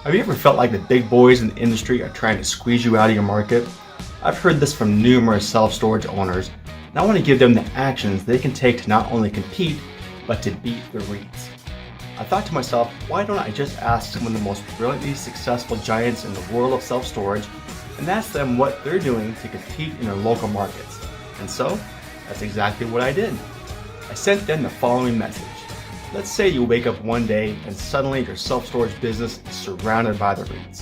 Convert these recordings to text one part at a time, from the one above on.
Have you ever felt like the big boys in the industry are trying to squeeze you out of your market? I've heard this from numerous self-storage owners, and I want to give them the actions they can take to not only compete, but to beat the REITs. I thought to myself, why don't I just ask some of the most brilliantly successful giants in the world of self-storage and ask them what they're doing to compete in their local markets. And so, that's exactly what I did. I sent them the following message. Let's say you wake up one day and suddenly your self-storage business is surrounded by the REITs.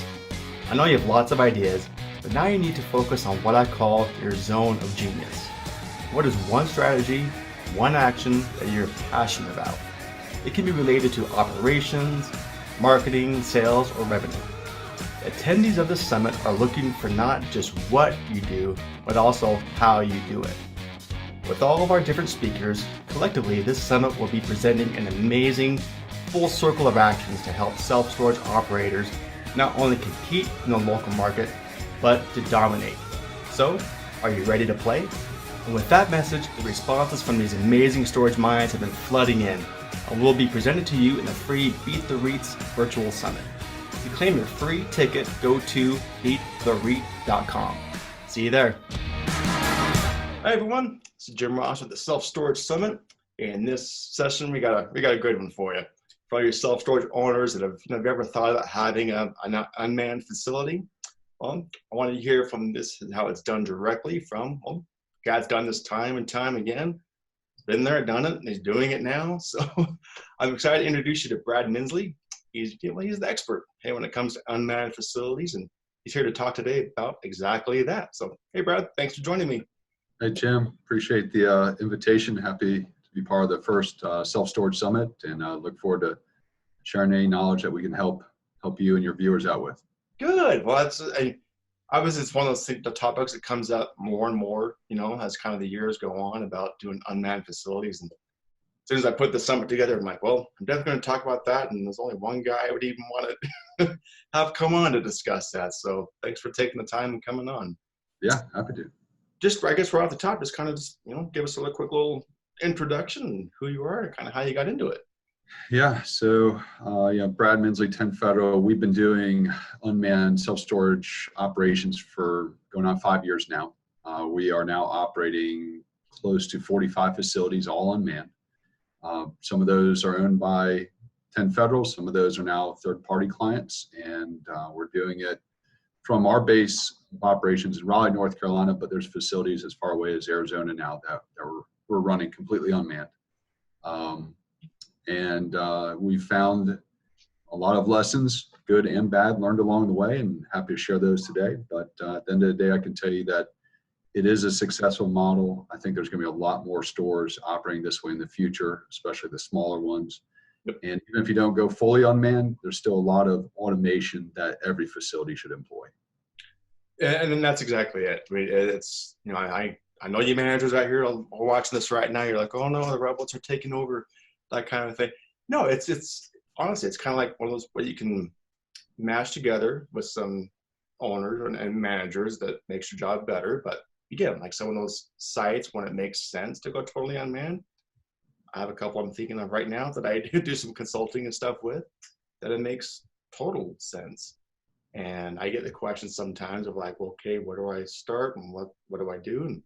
I know you have lots of ideas, but now you need to focus on what I call your zone of genius. What is one strategy, one action that you're passionate about? It can be related to operations, marketing, sales, or revenue. Attendees of the summit are looking for not just what you do, but also how you do it. With all of our different speakers, collectively this summit will be presenting an amazing full circle of actions to help self-storage operators not only compete in the local market, but to dominate. So, are you ready to play? And with that message, the responses from these amazing storage minds have been flooding in and will be presented to you in the free Beat the REITs virtual summit. To claim your free ticket, go to beattheREIT.com. See you there. Hi everyone, this is Jim Ross with the Self Storage Summit. In this session, we got a good one for you. For all your self storage owners that have ever thought about having an unmanned facility, well, I want to hear from this how it's done directly from guy's done this time and time again. He's been there, done it, and he's doing it now. So I'm excited to introduce you to Brad Minsley. He's the expert when it comes to unmanned facilities, and he's here to talk today about exactly that. So hey Brad, thanks for joining me. Hey, Jim. Appreciate the invitation. Happy to be part of the first self-storage summit, and look forward to sharing any knowledge that we can help you and your viewers out with. Good. Well, obviously it's one of those the topics that comes up more and more, as kind of the years go on about doing unmanned facilities. And as soon as I put the summit together, I'm like, well, I'm definitely going to talk about that. And there's only one guy I would even want to have come on to discuss that. So thanks for taking the time and coming on. Yeah, happy to. Just, I guess, right off the top, just kind of give us a quick little introduction and who you are and kind of how you got into it. Yeah, so Brad Minsley, 10 Federal. We've been doing unmanned self-storage operations for going on 5 years now. We are now operating close to 45 facilities, all unmanned. Some of those are owned by 10 Federal. Some of those are now third-party clients, and we're doing it from our base of operations in Raleigh, North Carolina, but there's facilities as far away as Arizona now that we're running completely unmanned. We found a lot of lessons, good and bad, learned along the way, and happy to share those today. But at the end of the day, I can tell you that it is a successful model. I think there's going to be a lot more stores operating this way in the future, especially the smaller ones. Yep. And even if you don't go fully unmanned, there's still a lot of automation that every facility should employ. And then that's exactly it. I mean, it's, I know you managers out here are watching this right now. You're like, oh no, the robots are taking over, that kind of thing. No, it's honestly, it's kind of like one of those where you can mash together with some owners and managers that makes your job better. But again, like some of those sites when it makes sense to go totally unmanned. I have a couple I'm thinking of right now that I do some consulting and stuff with, that it makes total sense. And I get the questions sometimes of like, well, okay, where do I start and what do I do? And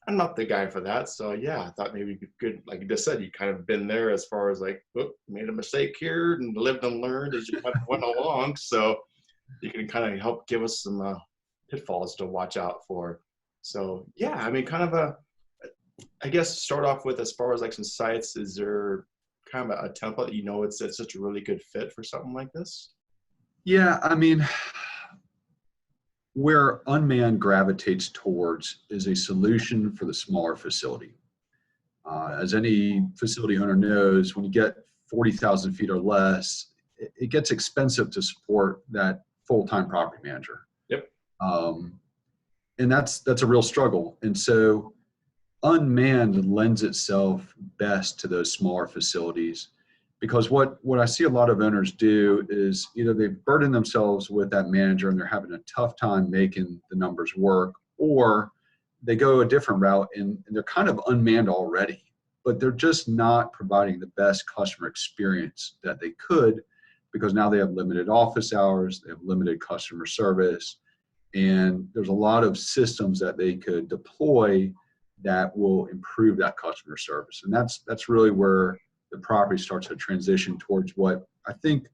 I'm not the guy for that. So yeah, I thought maybe it'd be good, like you just said, you kind of been there as far as like, oh, made a mistake here and lived and learned as you went along. So you can kind of help give us some pitfalls to watch out for. So yeah, I mean, kind of I guess start off with, as far as like some sites, is there kind of a template it's such a really good fit for something like this? Yeah, I mean, where unmanned gravitates towards is a solution for the smaller facility. As any facility owner knows, when you get 40,000 feet or less, it gets expensive to support that full-time property manager. Yep. And that's a real struggle. And so unmanned lends itself best to those smaller facilities, because what I see a lot of owners do is either they burden themselves with that manager and they're having a tough time making the numbers work, or they go a different route and they're kind of unmanned already, but they're just not providing the best customer experience that they could, because now they have limited office hours, they have limited customer service, and there's a lot of systems that they could deploy that will improve that customer service. And that's really where the property starts to transition towards what I think,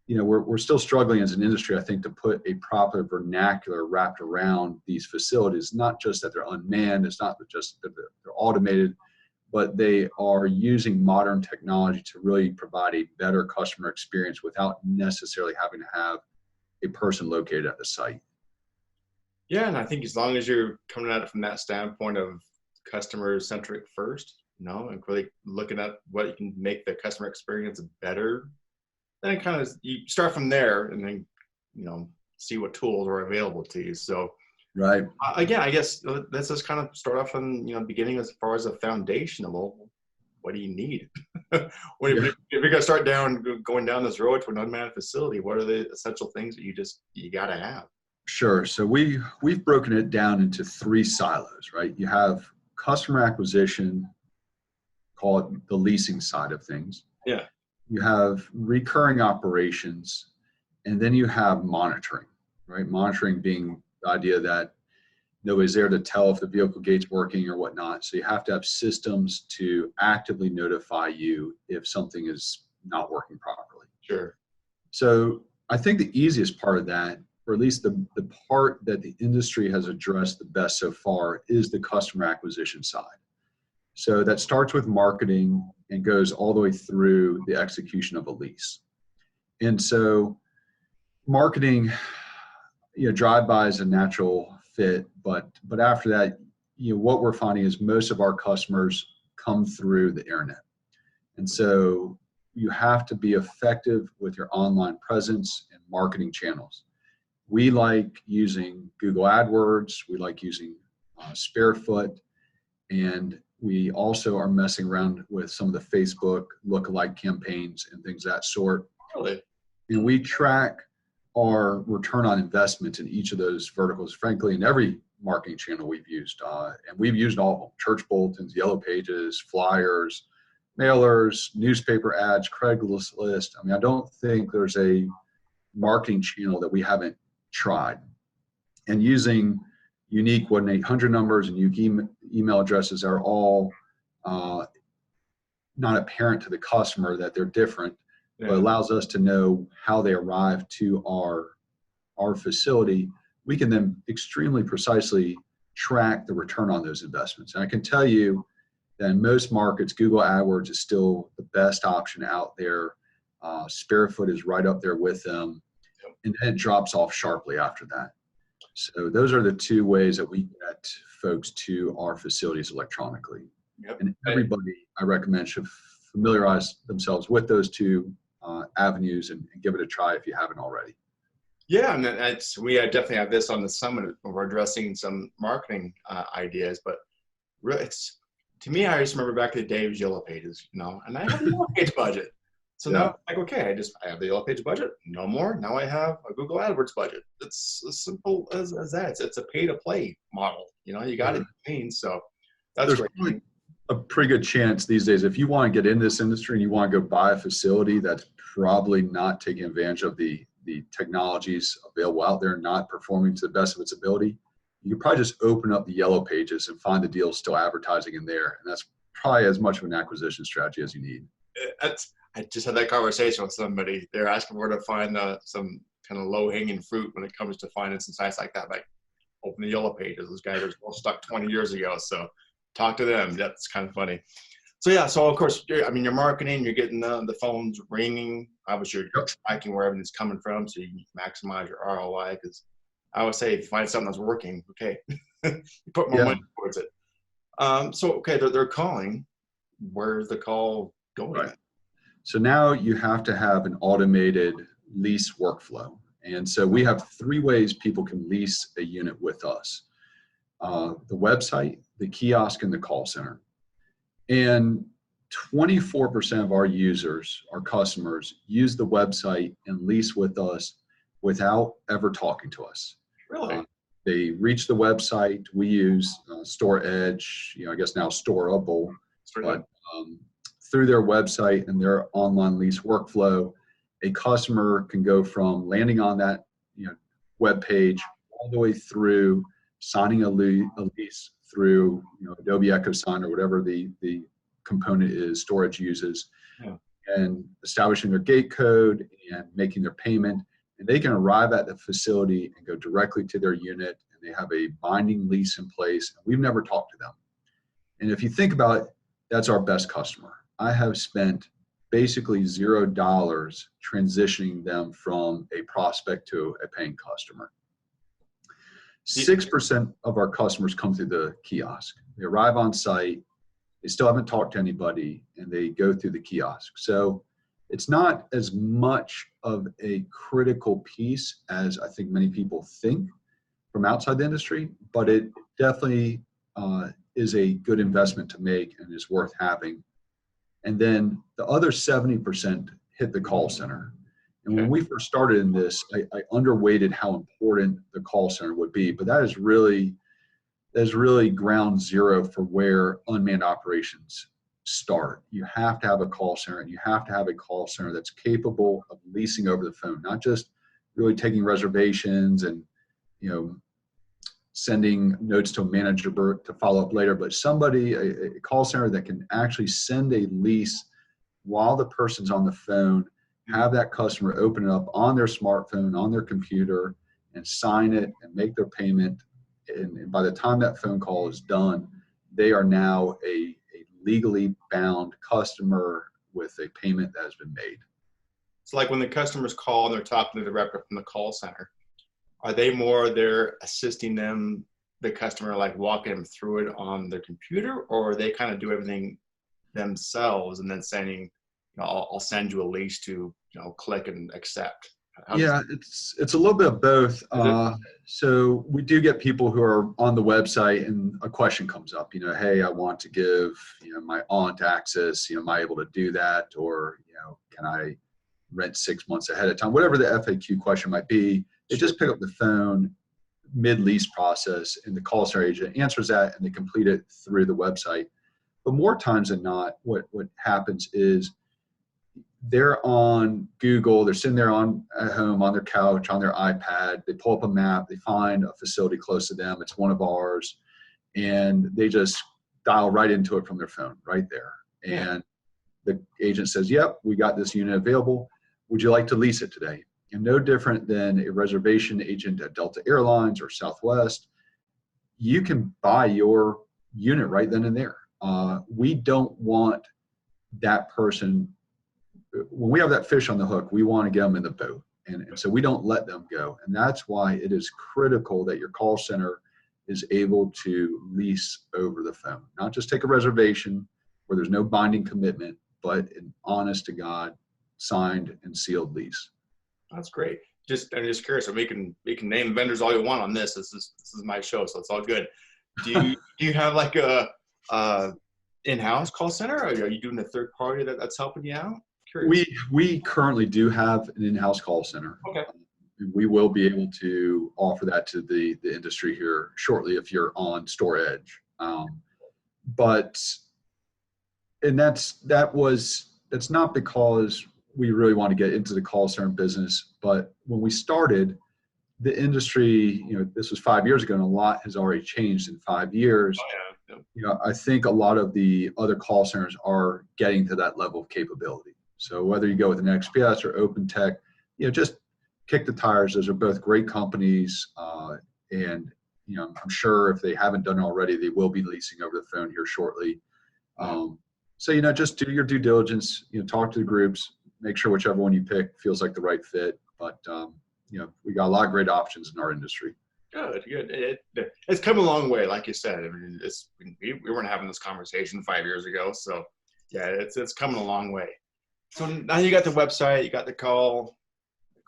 we're still struggling as an industry, I think, to put a proper vernacular wrapped around these facilities, not just that they're unmanned, it's not just that they're automated, but they are using modern technology to really provide a better customer experience without necessarily having to have a person located at the site. Yeah, and I think as long as you're coming at it from that standpoint of customer centric first, and really looking at what you can make the customer experience better, then kind of you start from there and then, see what tools are available to you. So right. Again, I guess let's just kind of start off from, beginning as far as a foundation of what do you need? If you're gonna start going down this road to an unmanned facility, what are the essential things that you gotta have? Sure. So we've broken it down into 3 silos, right? You have customer acquisition, call it the leasing side of things. Yeah. You have recurring operations, and then you have monitoring, right? Monitoring being the idea that nobody's there to tell if the vehicle gate's working or whatnot. So you have to have systems to actively notify you if something is not working properly. Sure. So I think the easiest part of that, or at least the part that the industry has addressed the best so far, is the customer acquisition side. So that starts with marketing and goes all the way through the execution of a lease. And so marketing, drive-by is a natural fit, but after that, what we're finding is most of our customers come through the internet. And so you have to be effective with your online presence and marketing channels. We like using Google AdWords, we like using Sparefoot, and we also are messing around with some of the Facebook lookalike campaigns and things of that sort. Really? And we track our return on investment in each of those verticals, frankly, in every marketing channel we've used. And we've used all of them: church bulletins, yellow pages, flyers, mailers, newspaper ads, Craigslist list. I mean, I don't think there's a marketing channel that we haven't tried. And using unique 1-800 numbers and unique email addresses are all not apparent to the customer that they're different, but allows us to know how they arrive to our facility. We can then extremely precisely track the return on those investments. And I can tell you that in most markets, Google AdWords is still the best option out there. Sparefoot is right up there with them, and then it drops off sharply after that. So those are the 2 ways that we get folks to our facilities electronically. Yep. And everybody, I recommend, should familiarize themselves with those 2 avenues and give it a try if you haven't already. Yeah, and we definitely have this on the summit. We're addressing some marketing ideas, but really, to me, I just remember back in the day, it was Yellow Pages, and I had a Yellow Page budget. So now, okay, I have the Yellow Page budget, no more. Now I have a Google AdWords budget. It's as simple as that. It's a pay-to-play model. You got it clean. So that's great. A pretty good chance these days, if you want to get in this industry and you want to go buy a facility that's probably not taking advantage of the technologies available out there, not performing to the best of its ability, you can probably just open up the Yellow Pages and find the deals still advertising in there. And that's probably as much of an acquisition strategy as you need. I just had that conversation with somebody. They're asking where to find some kind of low-hanging fruit when it comes to finance and sites like that. Like, open the Yellow Pages. Those guys are all stuck 20 years ago. So talk to them. That's kind of funny. So yeah, so of course, you're marketing, you're getting the phones ringing. Obviously, you're tracking where everything's coming from, so you can maximize your ROI. Because I always say, if you find something that's working, okay, you put more money towards it. So okay, they're calling. Where's the call going? Right. So now you have to have an automated lease workflow. And so we have 3 ways people can lease a unit with us: the website, the kiosk, and the call center. And 24% of our users, our customers, use the website and lease with us without ever talking to us. Really? They reach the website. We use Store Edge, I guess now Storable, but through their website and their online lease workflow, a customer can go from landing on that web page all the way through signing a lease through Adobe EchoSign or whatever the component is storage uses, and establishing their gate code and making their payment. And they can arrive at the facility and go directly to their unit, and they have a binding lease in place. And we've never talked to them. And if you think about it, that's our best customer. I have spent basically $0 transitioning them from a prospect to a paying customer. 6% of our customers come through the kiosk. They arrive on site, they still haven't talked to anybody, and they go through the kiosk. So it's not as much of a critical piece as I think many people think from outside the industry, but it definitely is a good investment to make and is worth having. And then the other 70% hit the call center. And when we first started in this, I underweighted how important the call center would be, but that is really ground zero for where unmanned operations start. You have to have a call center, and you have to have a call center that's capable of leasing over the phone, not just really taking reservations and sending notes to a manager to follow up later, but somebody, a call center that can actually send a lease while the person's on the phone, have that customer open it up on their smartphone, on their computer, and sign it and make their payment. And by the time that phone call is done, they are now a legally bound customer with a payment that has been made. It's like when the customers call and they're talking to the rep from the call center, are they more there assisting them, the customer, like walking them through it on their computer, or they kind of do everything themselves and then sending, I'll send you a lease to, click and accept? It's a little bit of both. So we do get people who are on the website and a question comes up, hey, I want to give, my aunt access, am I able to do that? Or, can I rent 6 months ahead of time? Whatever the FAQ question might be, they just pick up the phone mid-lease process, and the call center agent answers that, and they complete it through the website. But more times than not, what happens is they're on Google, they're sitting there at home on their couch, on their iPad, they pull up a map, they find a facility close to them, it's one of ours, and they just dial right into it from their phone right there. And the agent says, yep, we got this unit available. Would you like to lease it today? And no different than a reservation agent at Delta Airlines or Southwest, you can buy your unit right then and there. We don't want that person, when we have that fish on the hook, we want to get them in the boat. And so we don't let them go. And that's why it is critical that your call center is able to lease over the phone, not just take a reservation where there's no binding commitment, but an honest to God signed and sealed lease. That's great. I'm just curious. We can name vendors all you want on this. This is my show, so it's all good. Do you have like a in-house call center, or are you doing a third party that's helping you out? Curious. We currently do have an in-house call center. Okay. We will be able to offer that to the industry here shortly if you're on Store Edge. That's not because we really want to get into the call center business, but when we started, the industry, this was 5 years ago, and a lot has already changed in 5 years. Oh, yeah. I think a lot of the other call centers are getting to that level of capability. So whether you go with an XPS or OpenTech, just kick the tires. Those are both great companies, and I'm sure if they haven't done it already, they will be leasing over the phone here shortly. So just do your due diligence. Talk to the groups. Make sure whichever one you pick feels like the right fit. But we got a lot of great options in our industry. Good. It's come a long way, like you said. I mean, we weren't having this conversation 5 years ago, so yeah, it's coming a long way. So now you got the website, you got the call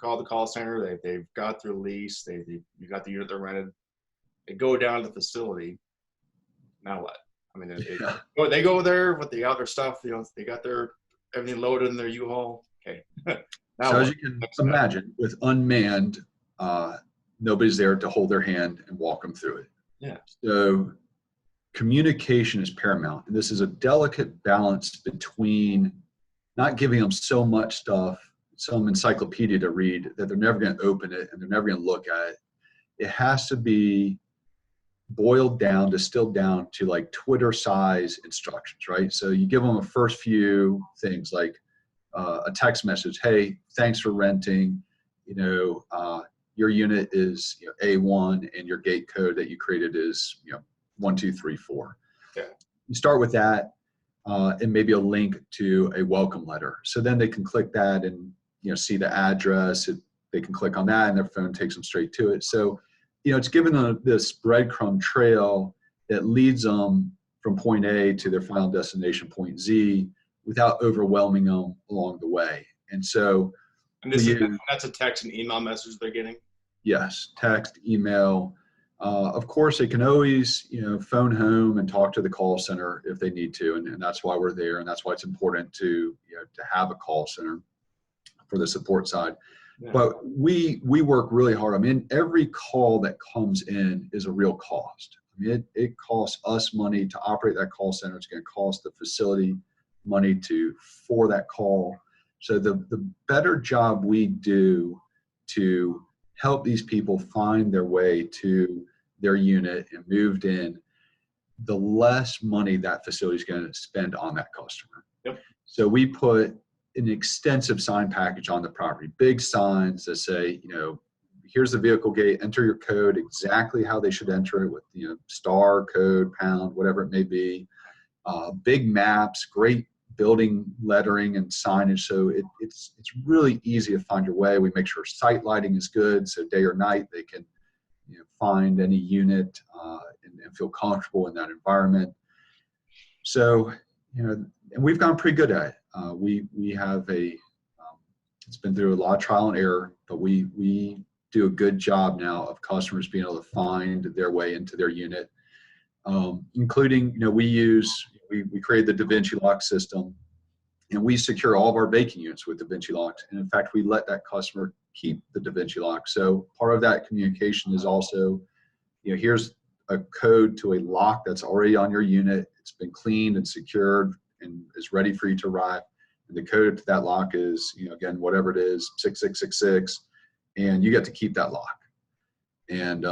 the call center. They've got their lease. You got the unit they're rented. They go down to the facility. Now what? I mean, they go there with the other stuff. They got everything loaded in their U-Haul. Okay. So as you can imagine, with Unmanned, nobody's there to hold their hand and walk them through it. Yeah. So communication is paramount. And this is a delicate balance between not giving them so much stuff some encyclopedia to read that they're never going to open it and they're never going to look at it. It has to be boiled down, distilled down to like Twitter size instructions, right? So you give them a first few things like a text message, hey, thanks for renting, your unit is A1 and your gate code that you created is 1234. Yeah. You start with that and maybe a link to a welcome letter. So then they can click that and see the address. They can click on that and their phone takes them straight to it. So it's given them this breadcrumb trail that leads them from point A to their final destination, point Z, without overwhelming them along the way. And so, that's a text and email message they're getting? Yes, text, email. Of course, they can always, phone home and talk to the call center if they need to, and that's why we're there, and that's why it's important to have a call center for the support side. Yeah. But we work really hard. I mean, every call that comes in is a real cost. I mean, it costs us money to operate that call center. It's going to cost the facility money for that call. So the better job we do to help these people find their way to their unit and moved in, the less money that facility is going to spend on that customer. Yep. So we put an extensive sign package on the property, big signs that say, here's the vehicle gate, enter your code exactly how they should enter it with, star, code, pound, whatever it may be. Big maps, great building lettering and signage. So it's really easy to find your way. We make sure site lighting is good. So day or night, they can find any unit and feel comfortable in that environment. So, and we've gone pretty good at it. We have it's been through a lot of trial and error, but we do a good job now of customers being able to find their way into their unit, including, we created the Da Vinci lock system, and we secure all of our vacant units with Da Vinci locks. And in fact, we let that customer keep the Da Vinci lock. So part of that communication is also, here's a code to a lock that's already on your unit. It's been cleaned and secured and is ready for you to arrive. And the code to that lock is, again, whatever it is, 6666, and you get to keep that lock. And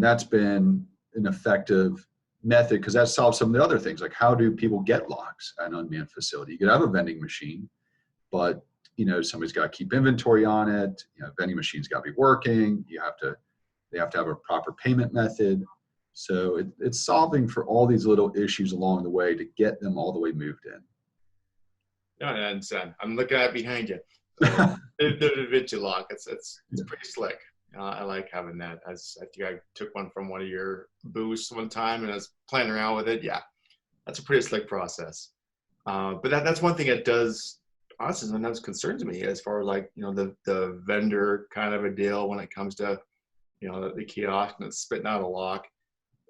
that's been an effective method, because that solves some of the other things, like how do people get locks at an unmanned facility? You could have a vending machine, but somebody's got to keep inventory on it. Vending machine's got to be working. They have to have a proper payment method. So it's solving for all these little issues along the way to get them all the way moved in. No, I understand. I'm looking at behind you. The Da Vinci lock, it's pretty slick. I like having that. I think I took one from one of your booths one time and I was playing around with it. Yeah, that's a pretty slick process. But that's one thing that does, honestly, sometimes concerns me as far as like, the vendor kind of a deal when it comes to, the kiosk and it's spitting out a lock.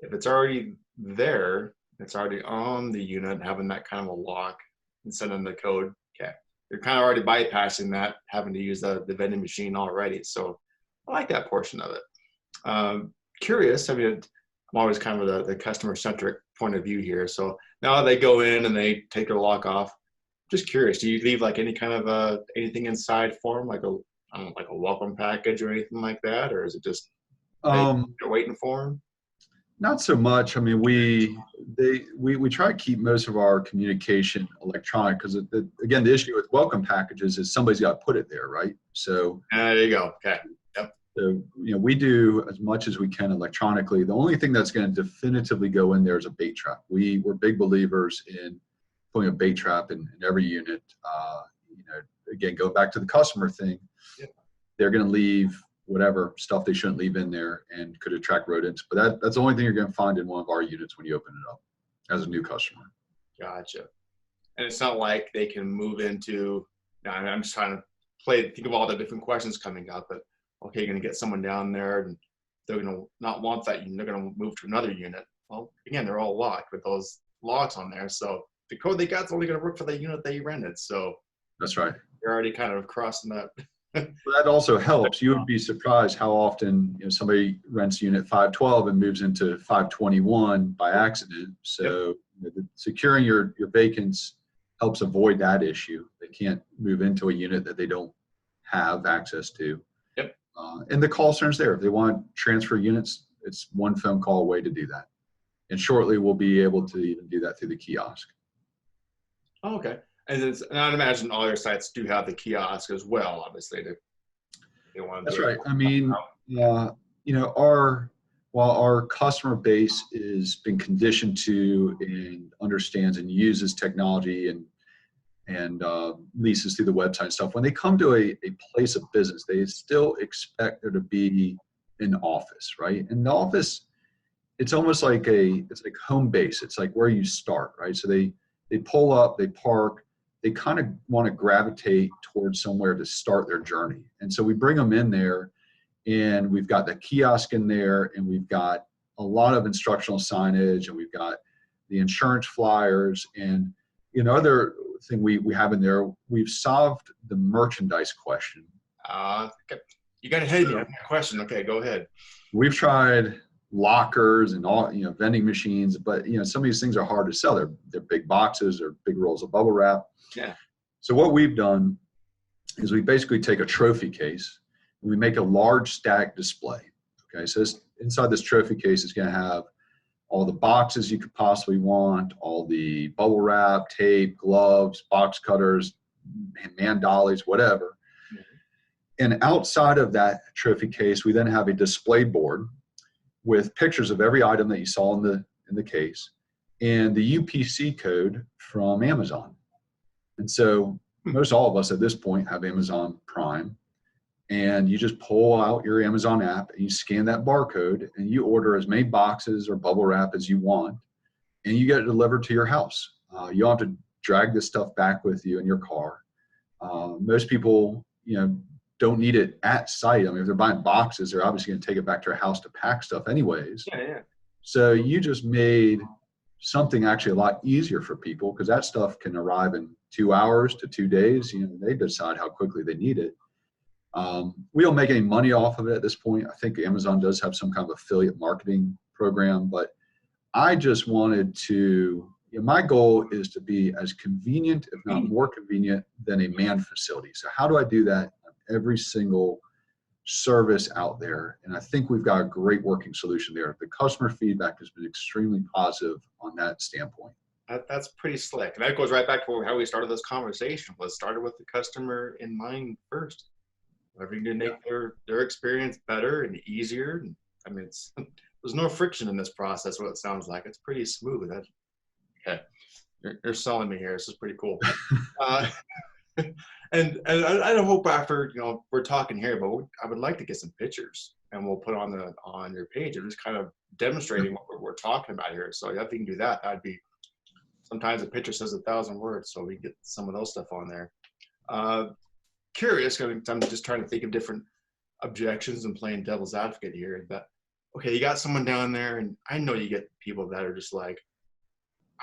If it's already there, it's already on the unit, having that kind of a lock and sending the code, okay. You're kind of already bypassing that, having to use the vending machine already. So I like that portion of it. Curious, I mean, I'm always kind of the customer-centric point of view here. So now they go in and they take their lock off. Just curious, do you leave like any kind of anything inside for them, like a welcome package or anything like that? Or is it just you're waiting for them? Not so much. I mean, we try to keep most of our communication electronic, because again, the issue with welcome packages is somebody's got to put it there, right? So there you go. Okay. Yep. So we do as much as we can electronically. The only thing that's going to definitively go in there is a bait trap. We're big believers in putting a bait trap in every unit. Again, go back to the customer thing. Yeah. They're going to leave whatever stuff they shouldn't leave in there and could attract rodents. But that's the only thing you're going to find in one of our units when you open it up as a new customer. Gotcha. And it's not like they can move into, I'm just trying to think of all the different questions coming up, but okay, you're going to get someone down there and they're going to not want that unit. They're going to move to another unit. Well, again, they're all locked with those locks on there. So the code they got is only going to work for the unit that you rented. So that's right. You're already kind of crossing that. That also helps. You would be surprised how often somebody rents unit 512 and moves into 521 by accident. So securing your vacants helps avoid that issue. They can't move into a unit that they don't have access to. Yep. And the call center's there. If they want to transfer units, it's one phone call away to do that. And shortly, we'll be able to even do that through the kiosk. Oh, okay. And I'd imagine all your sites do have the kiosk as well, obviously. They want to. That's right. I mean, while our customer base is been conditioned to and understands and uses technology and leases through the website and stuff, when they come to a place of business, they still expect there to be an office, right? And the office, it's almost like it's like home base. It's like where you start, right? So they pull up, they park, they kind of want to gravitate towards somewhere to start their journey. And so we bring them in there, and we've got the kiosk in there, and we've got a lot of instructional signage, and we've got the insurance flyers. And other thing we have in there, we've solved the merchandise question. You got ahead of me. I have a question. Okay, go ahead. We've tried lockers and all, vending machines, but some of these things are hard to sell. They're big boxes or big rolls of bubble wrap. Yeah. So what we've done is we basically take a trophy case and we make a large static display. Okay, so inside this trophy case is going to have all the boxes you could possibly want, all the bubble wrap, tape, gloves, box cutters, man dollies, whatever. Mm-hmm. And outside of that trophy case, we then have a display board with pictures of every item that you saw in the case and the UPC code from Amazon. And so most all of us at this point have Amazon Prime, and you just pull out your Amazon app and you scan that barcode and you order as many boxes or bubble wrap as you want, and you get it delivered to your house. You don't have to drag this stuff back with you in your car. Most people, don't need it at site. I mean, if they're buying boxes, they're obviously going to take it back to their house to pack stuff anyways. Yeah. So you just made something actually a lot easier for people, because that stuff can arrive in 2 hours to 2 days. They decide how quickly they need it. We don't make any money off of it at this point. I think Amazon does have some kind of affiliate marketing program, but I just wanted to, my goal is to be as convenient, if not more convenient, than a manned facility. So how do I do that on every single service out there? And I think we've got a great working solution there. The customer feedback has been extremely positive on that standpoint. That's pretty slick. And that goes right back to how we started this conversation. Let's start with the customer in mind first. Whatever you can make their experience better and easier. And, I mean, there's no friction in this process, what it sounds like. It's pretty smooth. Okay. You're selling me here. This is pretty cool. And I hope after, we're talking here, but I would like to get some pictures, and we'll put on your page and just kind of demonstrating what we're talking about here. So if you can do that, that'd be, sometimes a picture says 1,000 words, so we get some of those stuff on there. Curious, I'm just trying to think of different objections and playing devil's advocate here. But okay, you got someone down there, and I know you get people that are just like,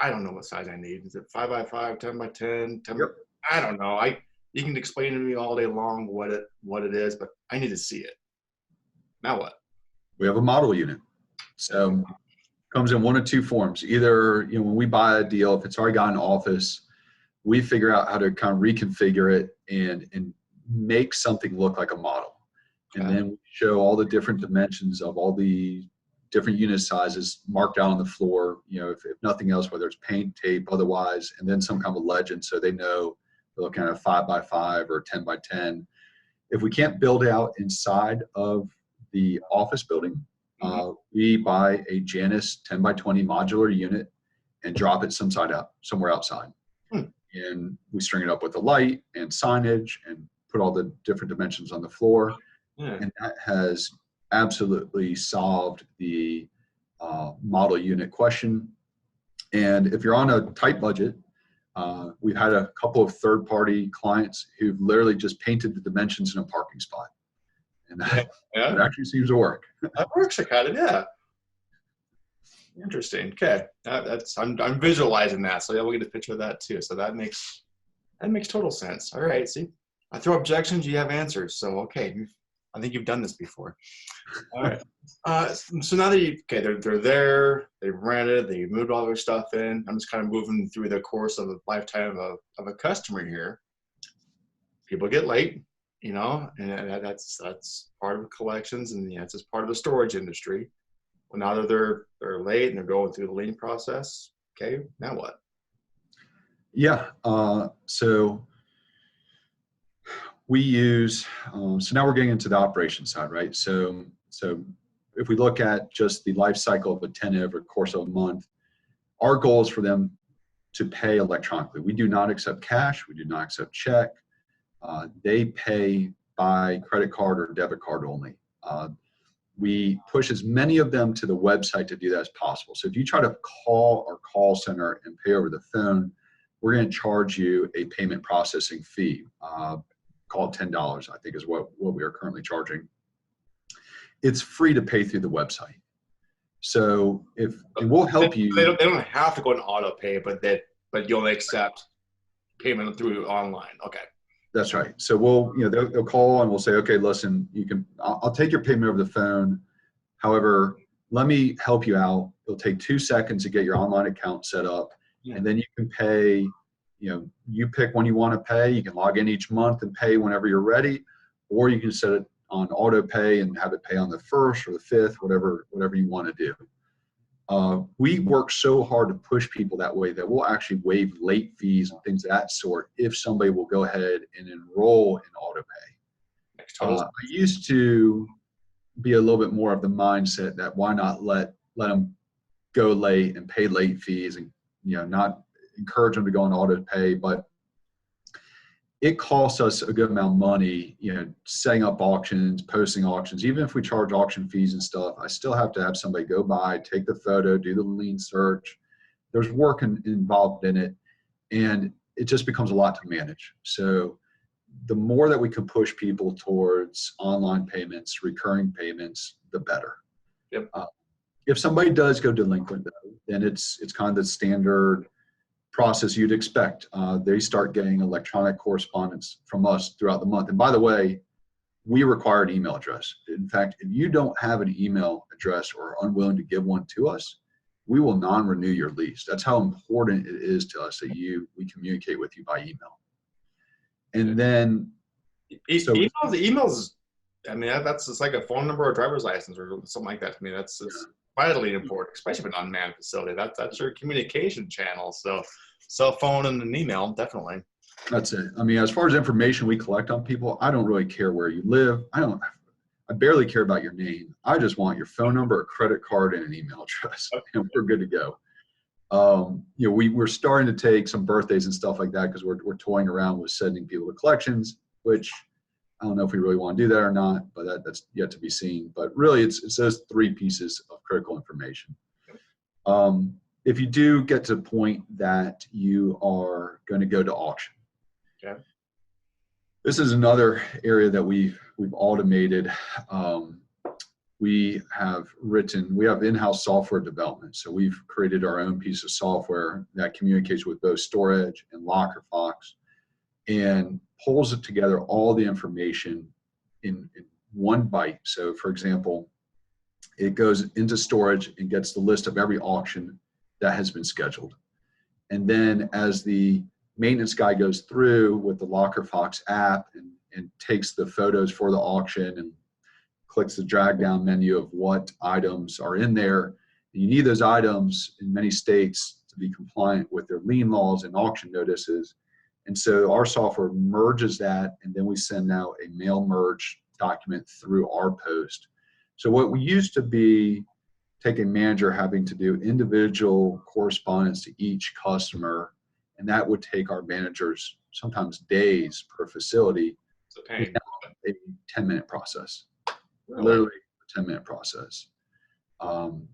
I don't know what size I need. Is it 5x5, 10x10, 10? Yep. I don't know. You can explain to me all day long what it is, but I need to see it. Now what? We have a model unit. So comes in one of two forms. Either, when we buy a deal, if it's already got an office, we figure out how to kind of reconfigure it and make something look like a model. Okay. And then we show all the different dimensions of all the different unit sizes marked out on the floor, if nothing else, whether it's paint, tape, otherwise, and then some kind of legend so they know they're looking at a 5x5 or 10x10. If we can't build out inside of the office building, we buy a Janus 10x20 modular unit and drop it somewhere outside. And we string it up with a light and signage and put all the different dimensions on the floor. And that has absolutely solved the model unit question. And if you're on a tight budget, we've had a couple of third-party clients who've literally just painted the dimensions in a parking spot. And that actually seems to work. That works, kind of, yeah. Interesting. Okay, I'm visualizing that, so we'll get a picture of that too. So that makes total sense. All right, see, I throw objections, you have answers. So okay, I think you've done this before. All right. So now that they're there, they've rented, they moved all their stuff in. I'm just kind of moving through the course of a lifetime of a customer here. People get late, and that's part of collections, and it's just part of the storage industry. Well, now that they're late and they're going through the lien process. Okay, now what? Yeah. So we use. So now we're getting into the operations side, right? So if we look at just the life cycle of a tenant over the course of a month, our goal is for them to pay electronically. We do not accept cash. We do not accept check. They pay by credit card or debit card only. We push as many of them to the website to do that as possible. So if you try to call our call center and pay over the phone, we're going to charge you a payment processing fee, called $10, I think is what we are currently charging. It's free to pay through the website. So and we'll help you. They don't have to go to auto pay, but you'll accept payment through online. Okay. That's right. So they'll call and we'll say, okay, listen, I'll take your payment over the phone. However, let me help you out. It'll take 2 seconds to get your online account set up. Yeah. And then you can pay, you pick when you want to pay. You can log in each month and pay whenever you're ready, or you can set it on auto pay and have it pay on the 1st or the 5th, whatever you want to do. We work so hard to push people that way that we'll actually waive late fees and things of that sort if somebody will go ahead and enroll in auto pay. I used to be a little bit more of the mindset that why not let them go late and pay late fees and not encourage them to go on auto pay, but it costs us a good amount of money, setting up auctions, posting auctions. Even if we charge auction fees and stuff, I still have to have somebody go by, take the photo, do the lien search. There's work involved in it, and it just becomes a lot to manage. So the more that we can push people towards online payments, recurring payments, the better. Yep. If somebody does go delinquent, though, then it's kind of the standard process you'd expect. They start getting electronic correspondence from us throughout the month. And by the way, we require an email address. In fact, if you don't have an email address or are unwilling to give one to us, we will non-renew your lease. That's how important it is to us that we communicate with you by email. And then emails. I mean, that's just like a phone number or driver's license or something like that. I mean, it's vitally important, especially with an unmanned facility. That's your communication channel. So cell phone and an email, definitely. That's it. I mean, as far as information we collect on people, I don't really care where you live. I barely care about your name. I just want your phone number, a credit card, and an email address, and we're good to go. We're starting to take some birthdays and stuff like that because we're toying around with sending people to collections, which I don't know if we really want to do that or not, but that's yet to be seen. But really, it's those 3 pieces of critical information. If you do get to the point that you are going to go to auction, this is another area that we've automated. We have in-house software development. So we've created our own piece of software that communicates with both storage and LockerFox and pulls it together all the information in one bite. So for example, it goes into storage and gets the list of every auction that has been scheduled. And then as the maintenance guy goes through with the LockerFox app and takes the photos for the auction and clicks the drag down menu of what items are in there. And you need those items in many states to be compliant with their lien laws and auction notices. And so our software merges that, and then we send out a mail merge document through our post. So what we used to be take a manager having to do individual correspondence to each customer, and that would take our managers sometimes days per facility. It's a pain. A 10-minute process. Really? Literally a 10-minute process.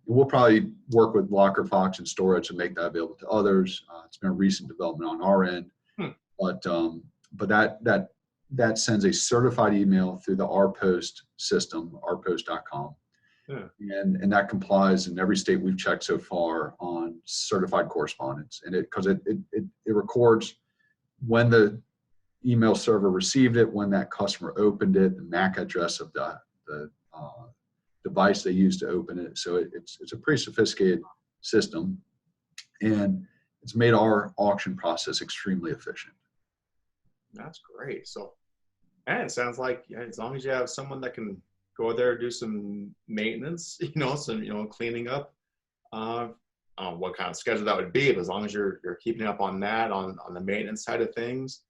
We'll probably work with LockerFox and storage to make that available to others. It's been a recent development on our end, but that sends a certified email through the RPost system, rpost.com. Yeah. And that complies in every state we've checked so far on certified correspondence. And because it records when the email server received it, when that customer opened it, the MAC address of the device they used to open it. So it's a pretty sophisticated system, and it's made our auction process extremely efficient. That's great. So, and it sounds like, yeah, as long as you have someone that can go there, do some maintenance, some cleaning up. I don't know what kind of schedule that would be, but as long as you're keeping up on that, on the maintenance side of things,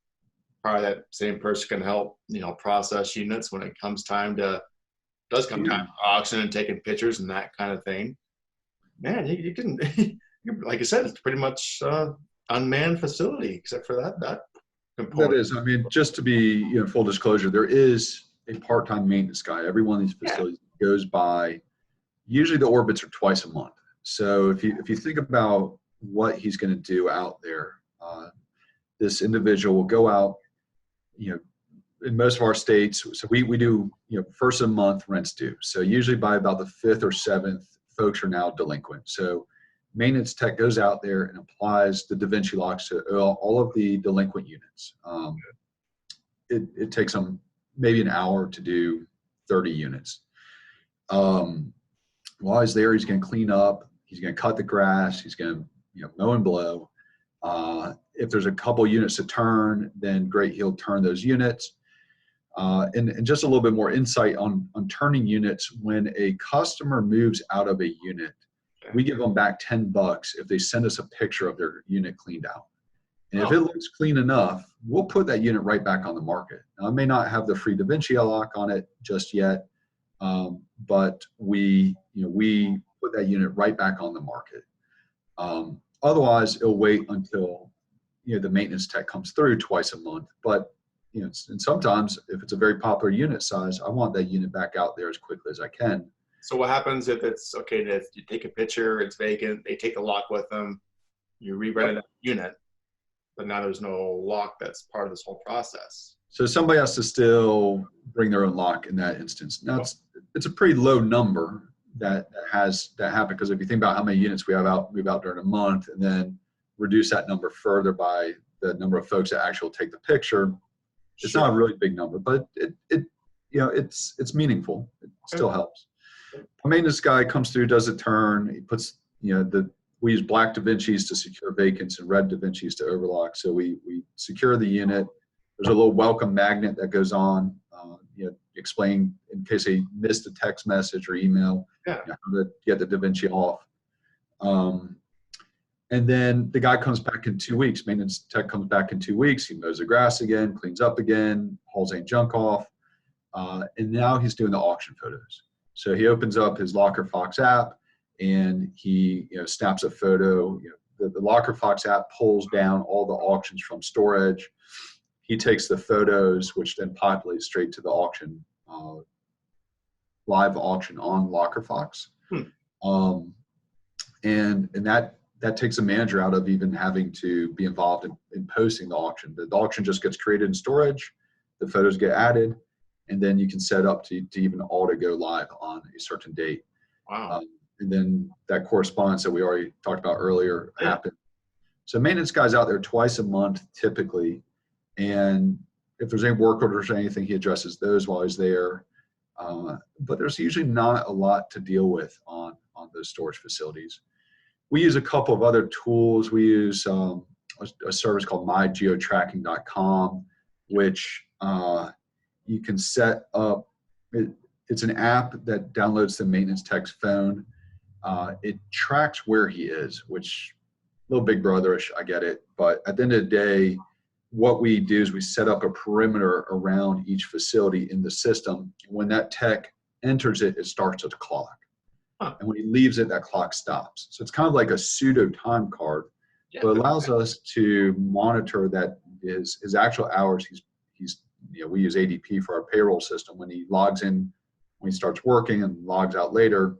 probably that same person can help, process units when it comes time to auction and taking pictures and that kind of thing. Man, you can, like I said, it's pretty much unmanned facility except for that component. That is, I mean, just to be full disclosure, there is a part-time maintenance guy. Every one of these facilities goes by. Usually the orbits are twice a month. So if you think about what he's going to do out there, this individual will go out, in most of our states. So we do, first of the month rents due. So usually by about the 5th or 7th, folks are now delinquent. So maintenance tech goes out there and applies the Da Vinci locks to all of the delinquent units. It takes them maybe an hour to do 30 units. While he's there, he's going to clean up. He's going to cut the grass. He's going to mow and blow. If there's a couple units to turn, then great, he'll turn those units. And just a little bit more insight on turning units. When a customer moves out of a unit, we give them back $10 if they send us a picture of their unit cleaned out. And if it looks clean enough, we'll put that unit right back on the market. Now, I may not have the free Da Vinci lock on it just yet, but we put that unit right back on the market. Otherwise, it'll wait until the maintenance tech comes through twice a month. But and sometimes if it's a very popular unit size, I want that unit back out there as quickly as I can. So what happens if it's okay? If you take a picture, it's vacant, they take the lock with them, you re-rent that unit, but now there's no lock that's part of this whole process. So somebody has to still bring their own lock in that instance. Now it's a pretty low number that has that happen, because if you think about how many units we have move out during a month, and then reduce that number further by the number of folks that actually take the picture, it's not a really big number, but it's meaningful. It still helps. A maintenance guy comes through, does a turn. He puts we use black Da Vincis to secure vacants and red Da Vincis to overlock. So we secure the unit. There's a little welcome magnet that goes on, explain in case they missed a text message or email, how to get the Da Vinci off. And then the guy comes back in 2 weeks. Maintenance tech comes back in 2 weeks. He mows the grass again, cleans up again, hauls any junk off. And now he's doing the auction photos. So he opens up his Locker Fox app and he snaps a photo. The Locker Fox app pulls down all the auctions from StoreEdge. He takes the photos, which then populates straight to the auction, live auction on Locker Fox. And that takes the manager out of even having to be involved in posting the auction. The auction just gets created in StoreEdge, the photos get added, and then you can set up to even all to go live on a certain date. Wow. And then that correspondence that we already talked about earlier happened. So maintenance guy's out there twice a month typically, and if there's any work orders or anything, he addresses those while he's there. But there's usually not a lot to deal with on those storage facilities. We use a couple of other tools. We use a service called mygeotracking.com, which you can set up. It's an app that downloads the maintenance tech's phone. It tracks where he is, which a little big brotherish, I get it. But at the end of the day, what we do is we set up a perimeter around each facility in the system. When that tech enters it, it starts at the clock. And when he leaves it, that clock stops. So it's kind of like a pseudo time card, but it allows us to monitor that his actual hours. We use ADP for our payroll system. When he logs in, when he starts working and logs out later,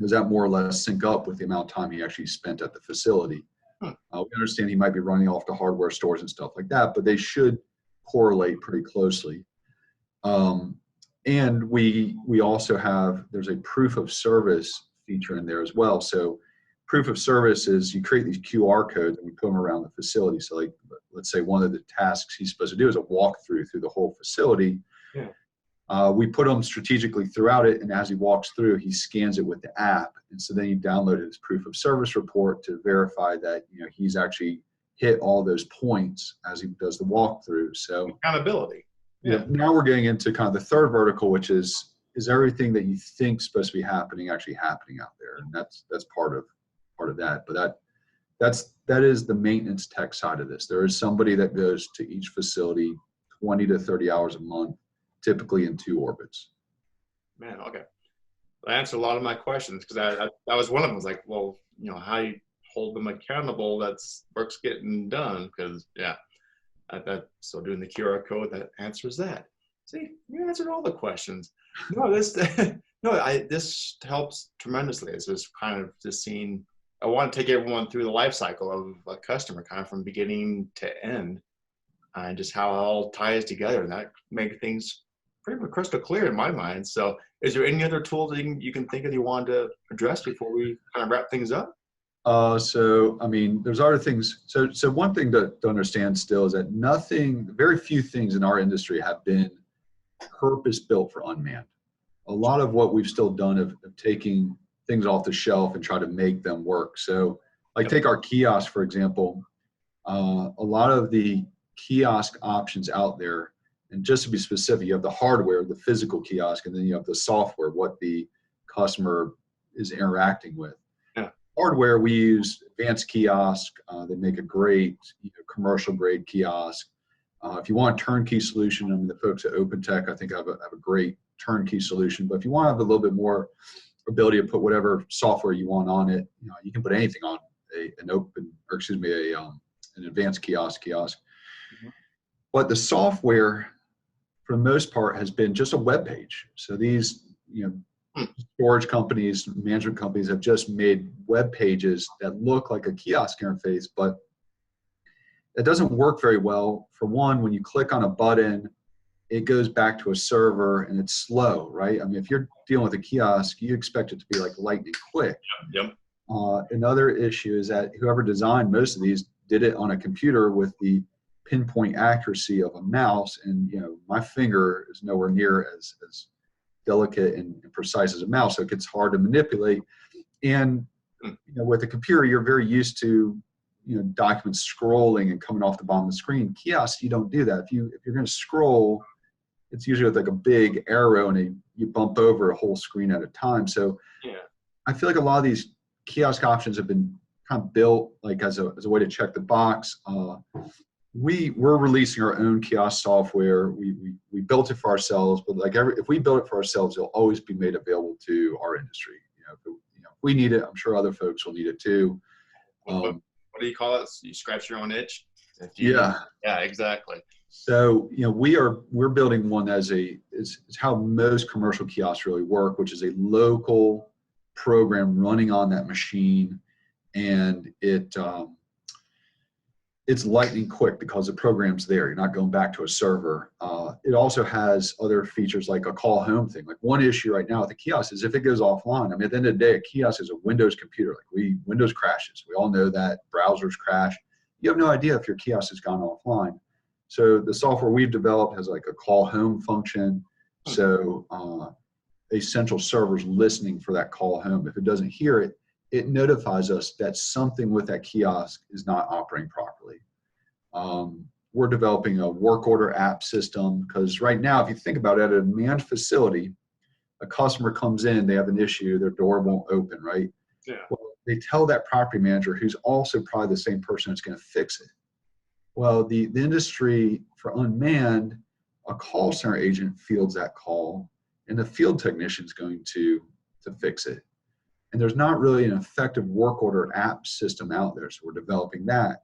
does that more or less sync up with the amount of time he actually spent at the facility? We understand he might be running off to hardware stores and stuff like that, but they should correlate pretty closely. And we also have, there's a proof of service feature in there as well. So proof of service is you create these QR codes and we put them around the facility. So like, let's say one of the tasks he's supposed to do is a walkthrough through the whole facility. Yeah. We put them strategically throughout it, and as he walks through, he scans it with the app, and so then you download his proof of service report to verify that he's actually hit all those points as he does the walkthrough. So Accountability. now we're getting into kind of the third vertical, which is everything that you think is supposed to be happening actually happening out there, and that's part of that. But that is the maintenance tech side of this. There is somebody that goes to each facility 20 to 30 hours a month, typically in 2 orbits. Man, okay. That answered a lot of my questions, because that was one of them. Was like, well, how you hold them accountable, that's work's getting done. Because so doing the QR code, that answers that. See, you answered all the questions. No, this helps tremendously. It's just kind of just seeing. I want to take everyone through the life cycle of a customer, kind of from beginning to end, and just how it all ties together, and that makes things pretty much crystal clear in my mind. So is there any other tools that you can think of you wanted to address before we kind of wrap things up? So, I mean, there's other things. So one thing to understand still is that very few things in our industry have been purpose built for unmanned. A lot of what we've still done of taking things off the shelf and try to make them work. So like take our kiosk, for example. A lot of the kiosk options out there, and just to be specific, you have the hardware, the physical kiosk, and then you have the software, what the customer is interacting with. Yeah. Hardware, we use Advanced Kiosk. They make a great commercial grade kiosk. If you want a turnkey solution, I mean, the folks at OpenTech, I think have a great turnkey solution. But if you want to have a little bit more ability to put whatever software you want on it, you can put anything on an advanced kiosk. Mm-hmm. But the software, for the most part, has been just a web page. So these, storage companies, management companies have just made web pages that look like a kiosk interface, but it doesn't work very well. For one, when you click on a button, it goes back to a server and it's slow, right? I mean, if you're dealing with a kiosk, you expect it to be like lightning quick. Yep. Another issue is that whoever designed most of these did it on a computer with the pinpoint accuracy of a mouse, and my finger is nowhere near as delicate and precise as a mouse, so it gets hard to manipulate. And with a computer, you're very used to documents scrolling and coming off the bottom of the screen. Kiosks, you don't do that. If you're going to scroll, it's usually with like a big arrow, and you bump over a whole screen at a time. So I feel like a lot of these kiosk options have been kind of built like as a way to check the box. We're releasing our own kiosk software. We built it for ourselves, but if we build it for ourselves, it'll always be made available to our industry. If we need it, I'm sure other folks will need it too. What do you call it? You scratch your own itch? Yeah, exactly. So we're building one as is how most commercial kiosks really work, which is a local program running on that machine, and it's lightning quick because the program's there. You're not going back to a server. It also has other features like a call home thing. Like one issue right now with the kiosk is if it goes offline. I mean, at the end of the day, a kiosk is a Windows computer. Windows crashes. We all know that. Browsers crash. You have no idea if your kiosk has gone offline. So the software we've developed has like a call home function. So a central server's listening for that call home. If it doesn't hear it, it notifies us that something with that kiosk is not operating properly. We're developing a work order app system, because right now, if you think about it, at a manned facility, a customer comes in, they have an issue, their door won't open, right? Yeah. Well, they tell that property manager, who's also probably the same person that's going to fix it. Well, the industry for unmanned, a call center agent fields that call, and the field technician is going to fix it. And there's not really an effective work order app system out there, so we're developing that.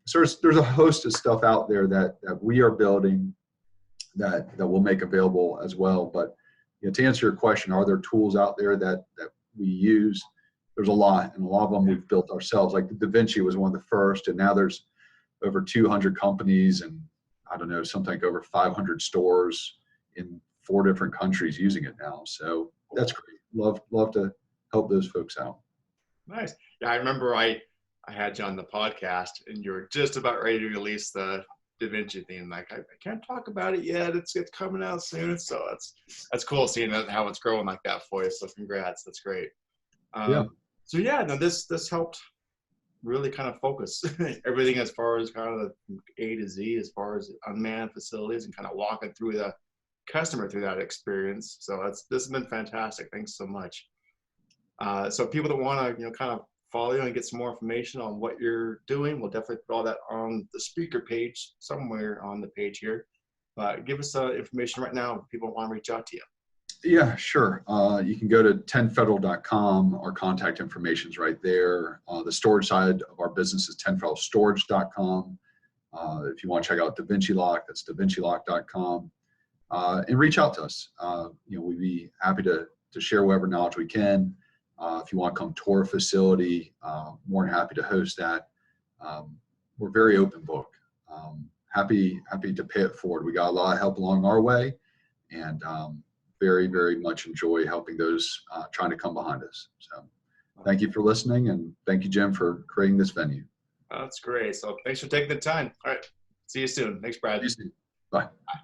So there's a host of stuff out there that we are building that we'll make available as well. But to answer your question, are there tools out there that we use? There's a lot, and a lot of them we've built ourselves. Like the Da Vinci was one of the first, and now there's over 200 companies and I don't know, something like over 500 stores in 4 different countries using it now. So that's great. Love to help those folks out. Nice. Yeah, I remember I had you on the podcast, and you were just about ready to release the Da Vinci theme. Like, I can't talk about it yet. It's coming out soon. So that's cool seeing how it's growing like that for you. So congrats. That's great. Yeah. So yeah, no, this helped really kind of focus everything as far as kind of the A to Z, as far as unmanned facilities, and kind of walking through the customer through that experience. So this has been fantastic. Thanks so much. So people that want to, kind of follow you and get some more information on what you're doing, we'll definitely put all that on the speaker page somewhere on the page here. But give us information right now if people want to reach out to you. Yeah, sure. You can go to 10federal.com. Our contact information is right there. The storage side of our business is 10federalstorage.com. If you want to check out Da Vinci Lock, that's davincilock.com. And reach out to us. We'd be happy to share whatever knowledge we can. If you want to come tour a facility, more than happy to host that. We're very open book. Happy to pay it forward. We got a lot of help along our way, and very, very much enjoy helping those trying to come behind us. So thank you for listening, and thank you, Jim, for creating this venue. That's great. So thanks for taking the time. All right. See you soon. Thanks, Brad. See you soon. Bye. Bye.